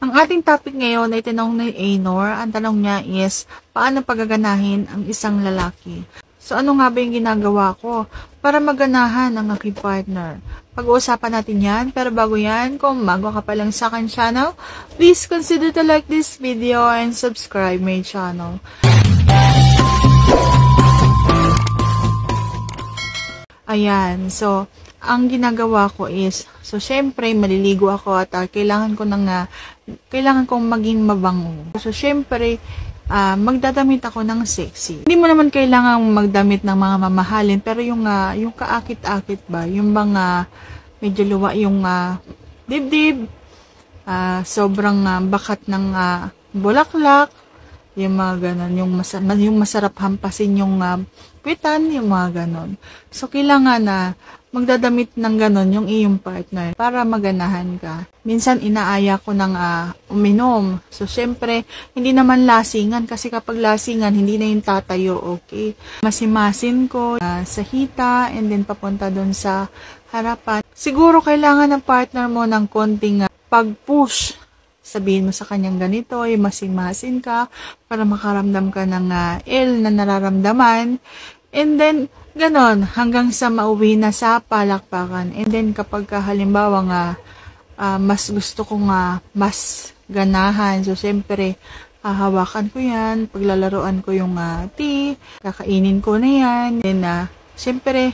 Ang ating topic ngayon ay tinanong ni Anor. Ang tanong niya is, paano pagaganahin ang isang lalaki? So, ano nga ba yung ginagawa ko para maganahan ang aking partner? Pag-uusapan natin yan. Pero bago yan, kung bago ka pa lang sa akin channel, please consider to like this video and subscribe my channel. Ayan, so, ang ginagawa ko is, so, syempre, maliligo ako at kailangan kong maging mabango. So, syempre, magdadamit ako ng sexy. Hindi mo naman kailangang magdamit ng mga mamahalin, pero yung kaakit-akit ba, yung mga medyo luwa yung dibdib, sobrang bakat ng bulaklak, yung mga ganon, yung masarap hampasin yung puwitan, yung mga ganon. So, kailangan na magdadamit ng ganon yung iyong partner para maganahan ka. Minsan, inaaya ko ng uminom. So, syempre, hindi naman lasingan kasi kapag lasingan, hindi na yung tatayo, okay? Masimasin ko sa hita and then papunta doon sa harapan. Siguro, kailangan ng partner mo ng konting pag-push. Sabihin mo sa kanyang ganito, masimasin ka para makaramdam ka ng ill na nararamdaman. And then, ganon, hanggang sa mauwi na sa palakpakan. And then, kapag halimbawa mas gusto ko mas ganahan. So, siyempre, hahawakan ko yan, paglalaroan ko yung tea, kakainin ko na yan. Then, siyempre,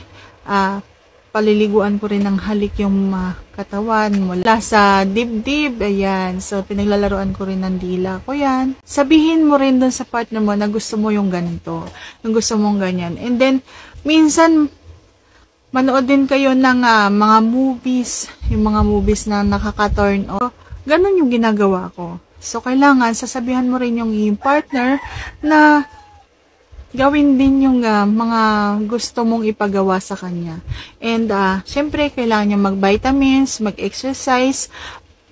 paliliguan ko rin ng halik yung katawan mula sa dibdib, ayan. So, pinaglalaroan ko rin ng dila ko yan. Sabihin mo rin dun sa partner mo na gusto mo yung ganito, yung gusto mong ganyan. And then, minsan, manood din kayo ng mga movies, yung mga movies na nakaka-turn on. Ganon yung ginagawa ko. So, kailangan, sasabihan mo rin yung iyong partner na gawin din yung mga gusto mong ipagawa sa kanya. And, syempre, kailangan niya mag-vitamins, mag-exercise,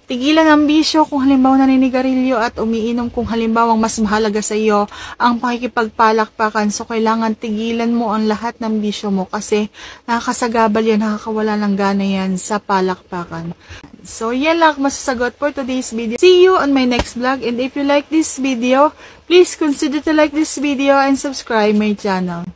tigilan ang bisyo kung halimbawa naninigarilyo at umiinom kung halimbawa mas mahalaga sa iyo ang pakikipagpalakpakan. So, kailangan tigilan mo ang lahat ng bisyo mo kasi nakakasagabal yan, nakakawala ng gana yan sa palakpakan. So, yan lang masasagot for today's video. See you on my next vlog. And if you like this video, please consider to like this video and subscribe my channel.